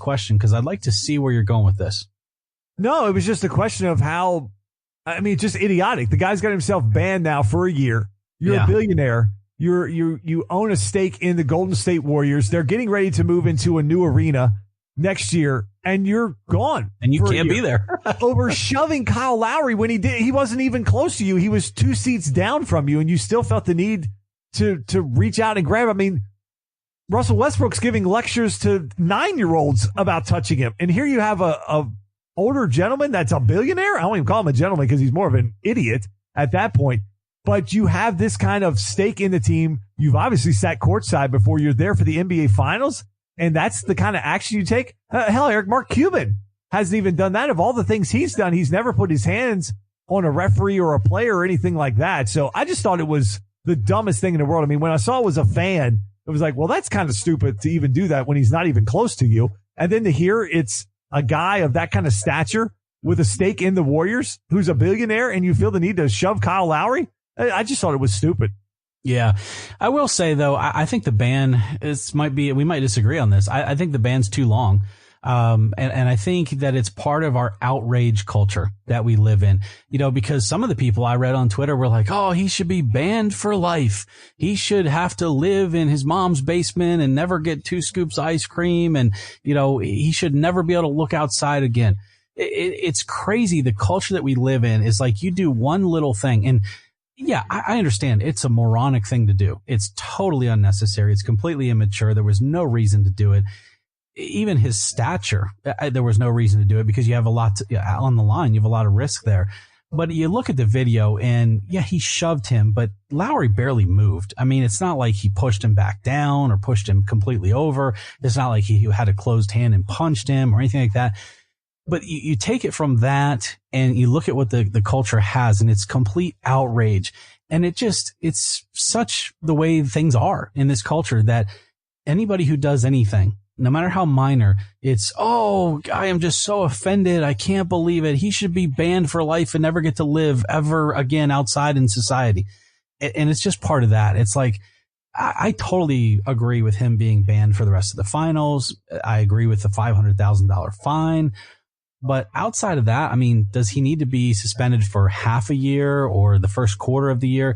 question because I'd like to see where you're going with this. No, it was just a question of how, I mean, just idiotic. The guy's got himself banned now for a year. You're a billionaire. You own a stake in the Golden State Warriors. They're getting ready to move into a new arena next year, and you're gone. And you can't be there. Over shoving Kyle Lowry when he wasn't even close to you. He was 2 seats down from you, and you still felt the need to reach out and grab him. I mean, Russell Westbrook's giving lectures to 9-year-olds about touching him. And here you have a older gentleman that's a billionaire. I don't even call him a gentleman because he's more of an idiot at that point. But you have this kind of stake in the team. You've obviously sat courtside before you're there for the NBA Finals. And that's the kind of action you take. Hell, Eric, Mark Cuban hasn't even done that. Of all the things he's done, he's never put his hands on a referee or a player or anything like that. So I just thought it was the dumbest thing in the world. I mean, when I saw it was a fan, it was like, well, that's kind of stupid to even do that when he's not even close to you. And then to hear it's a guy of that kind of stature with a stake in the Warriors who's a billionaire and you feel the need to shove Kyle Lowry. I just thought it was stupid. Yeah. I will say, though, I think the ban we might disagree on this. I think the ban's too long. And I think that it's part of our outrage culture that we live in, because some of the people I read on Twitter were like, oh, he should be banned for life. He should have to live in his mom's basement and never get 2 scoops of ice cream. And, he should never be able to look outside again. It's crazy. The culture that we live in is like you do one little thing. And yeah, I understand it's a moronic thing to do. It's totally unnecessary. It's completely immature. There was no reason to do it. Even his stature, there was no reason to do it because you have a lot on the line. You have a lot of risk there. But you look at the video and yeah, he shoved him, but Lowry barely moved. I mean, it's not like he pushed him back down or pushed him completely over. It's not like he had a closed hand and punched him or anything like that. But you take it from that and you look at what the culture has and it's complete outrage. And it's such the way things are in this culture that anybody who does anything, no matter how minor, it's, oh, I am just so offended. I can't believe it. He should be banned for life and never get to live ever again outside in society. And it's just part of that. It's like, I totally agree with him being banned for the rest of the finals. I agree with the $500,000 fine. But outside of that, I mean, does he need to be suspended for half a year or the first quarter of the year?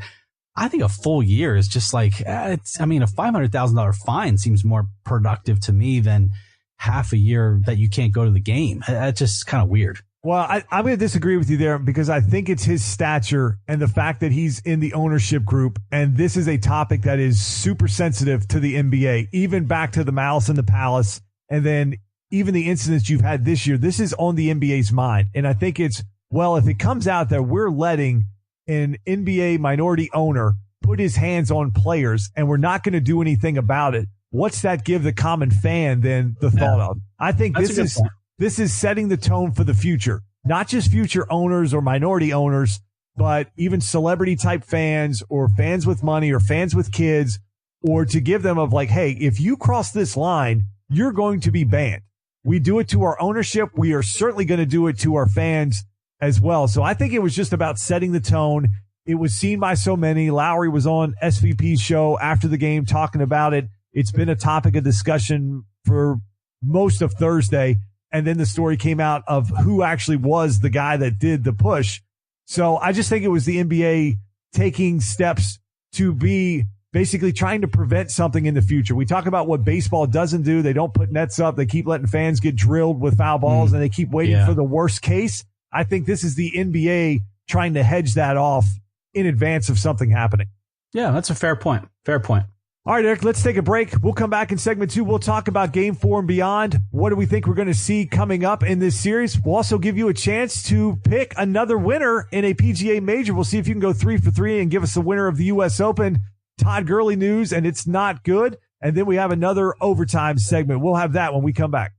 I think a full year is just like, a $500,000 fine seems more productive to me than half a year that you can't go to the game. That's just kind of weird. Well, I'm going to disagree with you there because I think it's his stature and the fact that he's in the ownership group. And this is a topic that is super sensitive to the NBA, even back to the Malice in the Palace. And then even the incidents you've had this year, this is on the NBA's mind. And I think it's, well, if it comes out that we're letting an NBA minority owner put his hands on players and we're not going to do anything about it, what's that give the common fan then the thought of? I think this is setting the tone for the future, not just future owners or minority owners, but even celebrity type fans or fans with money or fans with kids, or to give them of like, hey, if you cross this line, you're going to be banned. We do it to our ownership. We are certainly going to do it to our fans as well. So I think it was just about setting the tone. It was seen by so many. Lowry was on SVP's show after the game talking about it. It's been a topic of discussion for most of Thursday. And then the story came out of who actually was the guy that did the push. So I just think it was the NBA taking steps to be basically trying to prevent something in the future. We talk about what baseball doesn't do. They don't put nets up. They keep letting fans get drilled with foul balls and they keep waiting for the worst case. I think this is the NBA trying to hedge that off in advance of something happening. Yeah, that's a fair point. Fair point. All right, Eric, let's take a break. We'll come back in segment 2. We'll talk about Game 4 and beyond. What do we think we're going to see coming up in this series? We'll also give you a chance to pick another winner in a PGA major. We'll see if you can go 3 for 3 and give us the winner of the U.S. Open. Todd Gurley news, and it's not good. And then we have another overtime segment. We'll have that when we come back.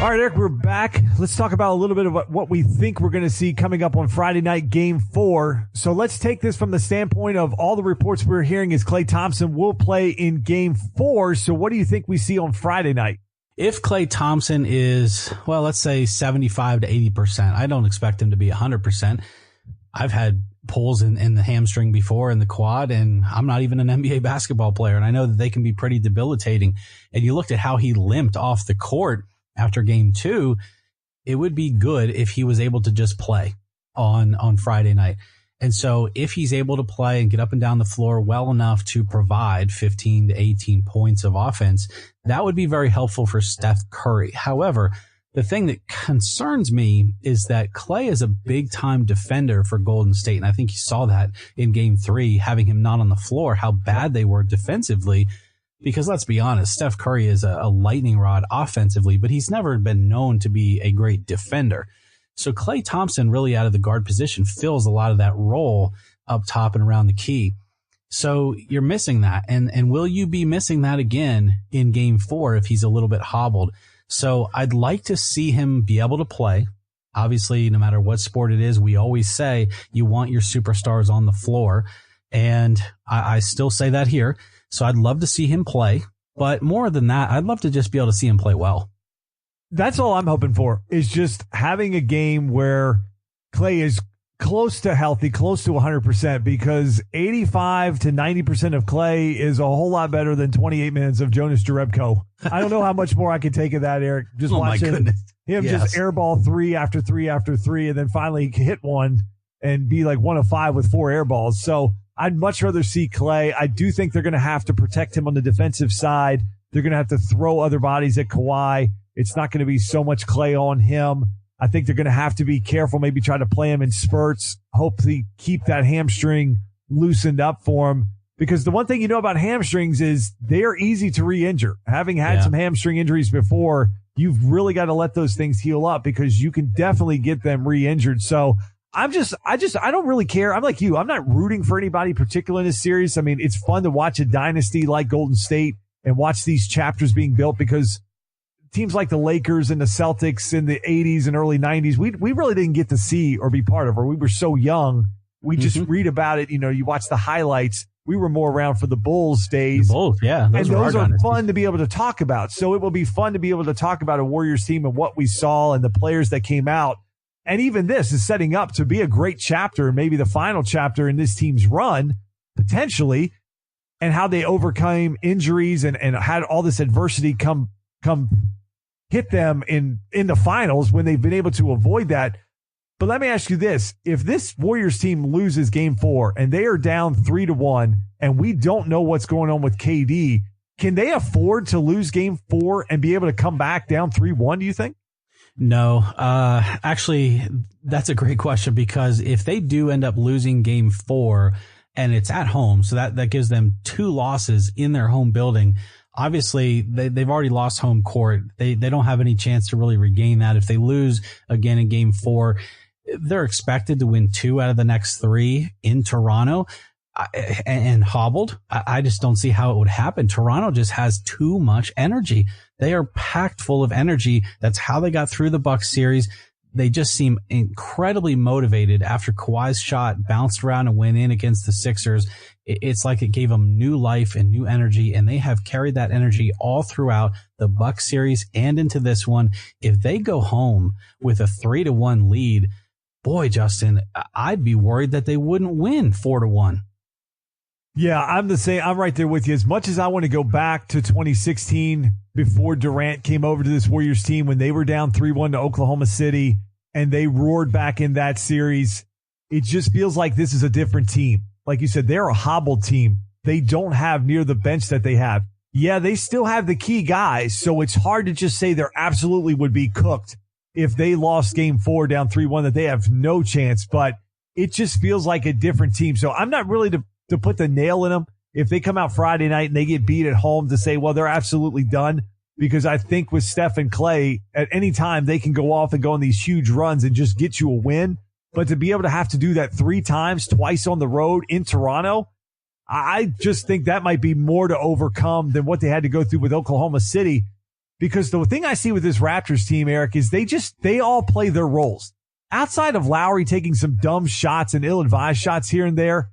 All right, Eric, we're back. Let's talk about a little bit of what we think we're going to see coming up on Friday night, Game 4. So let's take this from the standpoint of all the reports we're hearing is Klay Thompson will play in Game 4. So what do you think we see on Friday night? If Klay Thompson is, well, let's say 75 to 80%, I don't expect him to be 100%. I've had pulls in the hamstring before in the quad, and I'm not even an NBA basketball player, and I know that they can be pretty debilitating. And you looked at how he limped off the court after game 2, it would be good if he was able to just play on Friday night. And so if he's able to play and get up and down the floor well enough to provide 15 to 18 points of offense, that would be very helpful for Steph Curry. However, the thing that concerns me is that Klay is a big-time defender for Golden State, and I think you saw that in Game 3, having him not on the floor, how bad they were defensively. Because let's be honest, Steph Curry is a lightning rod offensively, but he's never been known to be a great defender. So Klay Thompson, really out of the guard position, fills a lot of that role up top and around the key. So you're missing that. And will you be missing that again in Game 4 if he's a little bit hobbled? So I'd like to see him be able to play. Obviously, no matter what sport it is, we always say you want your superstars on the floor. And I still say that here. So I'd love to see him play. But more than that, I'd love to just be able to see him play well. That's all I'm hoping for, is just having a game where Klay is close to healthy, close to 100%, because 85 to 90% of Klay is a whole lot better than 28 minutes of Jonas Jerebko. I don't know how much more I can take of that, Eric. Just watching him just airball 3 after 3 after 3, and then finally hit one and be like 1 of 5 with 4 airballs. So I'd much rather see Klay. I do think they're going to have to protect him on the defensive side. They're going to have to throw other bodies at Kawhi. It's not going to be so much Klay on him. I think they're going to have to be careful, maybe try to play him in spurts, hopefully keep that hamstring loosened up for him. Because the one thing you know about hamstrings is they are easy to re-injure. Having had some hamstring injuries before, you've really got to let those things heal up because you can definitely get them re-injured. So I don't really care. I'm like you. I'm not rooting for anybody particular in this series. I mean, it's fun to watch a dynasty like Golden State and watch these chapters being built, because teams like the Lakers and the Celtics in the 80s and early 90s, we really didn't get to see or be part of, or we were so young. We just read about it. You know, you watch the highlights. We were more around for the Bulls days. The Bulls, yeah. Those are fun to be able to talk about. So it will be fun to be able to talk about a Warriors team and what we saw and the players that came out. And even this is setting up to be a great chapter, maybe the final chapter in this team's run, potentially, and how they overcame injuries and had all this adversity come hit them in the finals when they've been able to avoid that. But let me ask you this. If this Warriors team loses Game 4 and they are down 3-1 and we don't know what's going on with KD, can they afford to lose Game 4 and be able to come back down 3-1, do you think? No, actually, that's a great question, because if they do end up losing Game 4 and it's at home, so that gives them 2 losses in their home building. Obviously, they've already lost home court. They don't have any chance to really regain that. If they lose again in Game 4, they're expected to win 2 out of the next 3 in Toronto and hobbled. I just don't see how it would happen. Toronto just has too much energy. They are packed full of energy. That's how they got through the Bucks series. They just seem incredibly motivated after Kawhi's shot bounced around and went in against the Sixers. It's like it gave them new life and new energy, and they have carried that energy all throughout the Bucks series and into this one. If they go home with a 3-1 lead, boy, Justin, I'd be worried that they wouldn't win 4-1. Yeah, I'm the same. I'm right there with you. As much as I want to go back to 2016 before Durant came over to this Warriors team when they were down 3-1 to Oklahoma City and they roared back in that series, it just feels like this is a different team. Like you said, they're a hobbled team. They don't have near the bench that they have. Yeah, they still have the key guys, so it's hard to just say they're absolutely would be cooked if they lost Game 4 down 3-1, that they have no chance, but it just feels like a different team. So I'm not really to put the nail in them if they come out Friday night and they get beat at home to say, well, they're absolutely done, because I think with Steph and Klay, at any time they can go off and go on these huge runs and just get you a win. But to be able to have to do that 3 times, twice on the road in Toronto, I just think that might be more to overcome than what they had to go through with Oklahoma City. Because the thing I see with this Raptors team, Eric, is they all play their roles. Outside of Lowry taking some dumb shots and ill-advised shots here and there,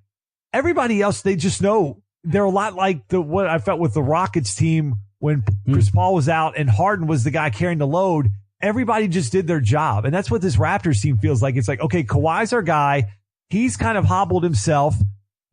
everybody else, they just know they're a lot like what I felt with the Rockets team when Chris Paul was out and Harden was the guy carrying the load, everybody just did their job. And that's what this Raptors team feels like. It's like, okay, Kawhi's our guy. He's kind of hobbled himself,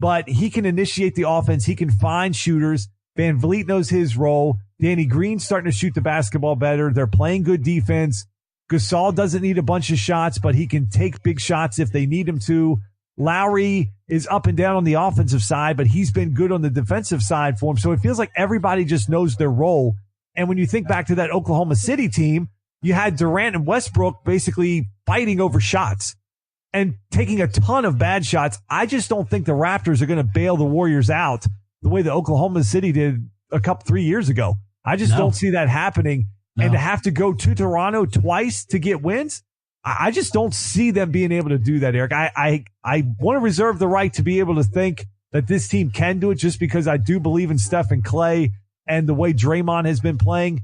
but he can initiate the offense. He can find shooters. Van Vliet knows his role. Danny Green's starting to shoot the basketball better. They're playing good defense. Gasol doesn't need a bunch of shots, but he can take big shots if they need him to. Lowry is up and down on the offensive side, but he's been good on the defensive side for him. So it feels like everybody just knows their role. And when you think back to that Oklahoma City team, you had Durant and Westbrook basically fighting over shots and taking a ton of bad shots. I just don't think the Raptors are going to bail the Warriors out the way the Oklahoma City did 3 years ago. I just don't see that happening. No. And to have to go to Toronto twice to get wins, I just don't see them being able to do that, Eric. I want to reserve the right to be able to think that this team can do it just because I do believe in Steph and Klay and the way Draymond has been playing.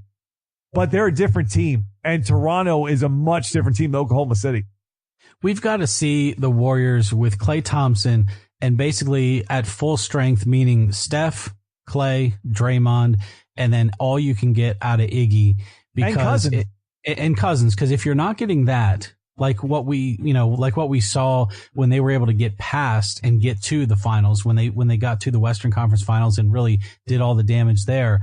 But they're a different team, and Toronto is a much different team than Oklahoma City. We've got to see the Warriors with Klay Thompson and basically at full strength, meaning Steph, Klay, Draymond, and then all you can get out of Iggy. Because and Cousins, because if you're not getting that, like what we saw when they were able to get past and get to the finals, when they got to the Western Conference Finals and really did all the damage there.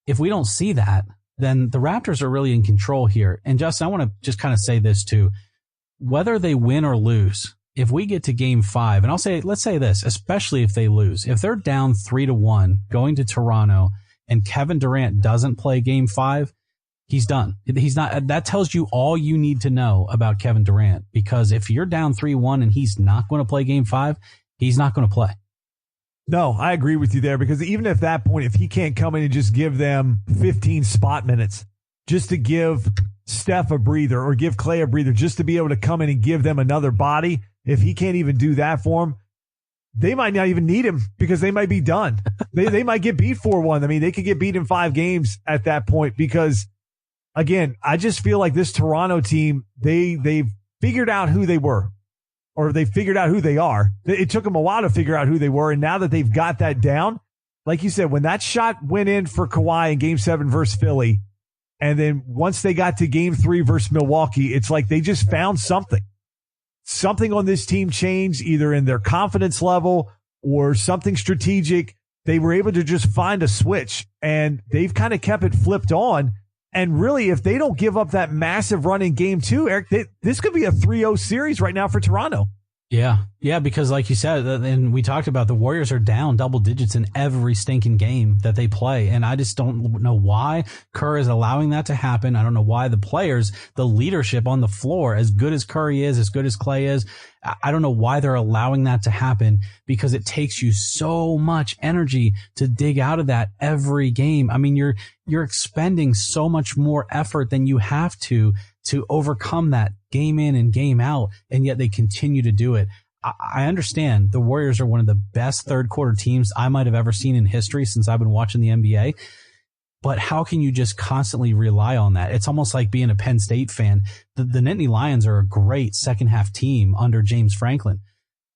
If we don't see that, then the Raptors are really in control here. And Justin, I want to just kind of say this too. Whether they win or lose, if we get to game 5, and let's say this, especially if they lose, if they're down 3-1 going to Toronto and Kevin Durant doesn't play game 5, he's done. He's not. That tells you all you need to know about Kevin Durant, because if you're down 3-1 and he's not going to play game 5, he's not going to play. No, I agree with you there, because even at that point, if he can't come in and just give them 15 spot minutes just to give Steph a breather or give Klay a breather, just to be able to come in and give them another body, if he can't even do that for them, they might not even need him because they might be done. They might get beat 4-1. I mean, they could get beat in 5 games at that point because, again, I just feel like this Toronto team, they've figured out who they were, or they figured out who they are. It took them a while to figure out who they were, and now that they've got that down, like you said, when that shot went in for Kawhi in Game 7 versus Philly, and then once they got to Game 3 versus Milwaukee, it's like they just found something. Something on this team changed, either in their confidence level or something strategic. They were able to just find a switch, and they've kind of kept it flipped on. And really, if they don't give up that massive run in Game 2, Eric, this could be a 3-0 series right now for Toronto. Yeah, because like you said, and we talked about, the Warriors are down double digits in every stinking game that they play. And I just don't know why Kerr is allowing that to happen. I don't know why the players, the leadership on the floor, as good as Curry is, as good as Klay is, I don't know why they're allowing that to happen, because it takes you so much energy to dig out of that every game. I mean, you're expending so much more effort than you have to overcome that game in and game out, and yet they continue to do it. I understand the Warriors are one of the best third quarter teams I might have ever seen in history since I've been watching the NBA. But how can you just constantly rely on that? It's almost like being a Penn State fan. The Nittany Lions are a great second half team under James Franklin.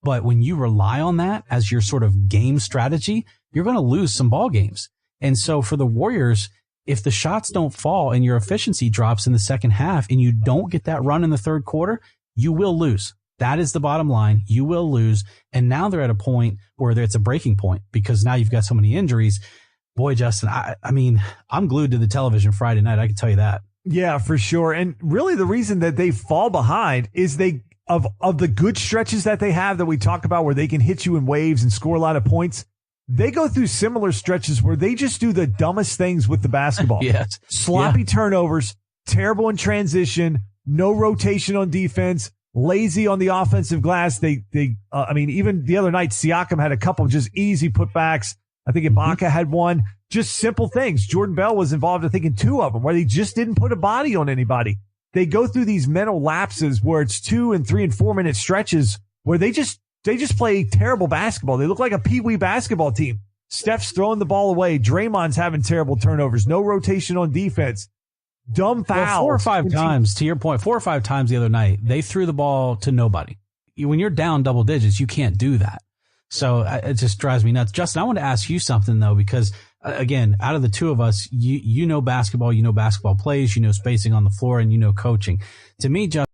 But when you rely on that as your sort of game strategy, you're going to lose some ball games. And so for the Warriors, if the shots don't fall and your efficiency drops in the second half and you don't get that run in the third quarter, you will lose. That is the bottom line. You will lose. And now they're at a point where it's a breaking point, because now you've got so many injuries. Boy, Justin, I mean, I'm glued to the television Friday night. I can tell you that. Yeah, for sure. And really the reason that they fall behind is of the good stretches that they have that we talk about, where they can hit you in waves and score a lot of points. They go through similar stretches where they just do the dumbest things with the basketball. Yes. Sloppy turnovers, terrible in transition, no rotation on defense, lazy on the offensive glass. I mean, even the other night, Siakam had a couple of just easy putbacks. I think Ibaka had one. Just simple things. Jordan Bell was involved, I think, in 2 of them where they just didn't put a body on anybody. They go through these mental lapses where it's 2 and 3 and 4 minute stretches where they just play terrible basketball. They look like a peewee basketball team. Steph's throwing the ball away. Draymond's having terrible turnovers. No rotation on defense. Dumb fouls. Well, 4 or 5 times, to your point, 4 or 5 times the other night, they threw the ball to nobody. When you're down double digits, you can't do that. So it just drives me nuts. Justin, I want to ask you something, though, because again, out of the two of us, you know basketball plays, you know spacing on the floor, and you know coaching. To me, Justin,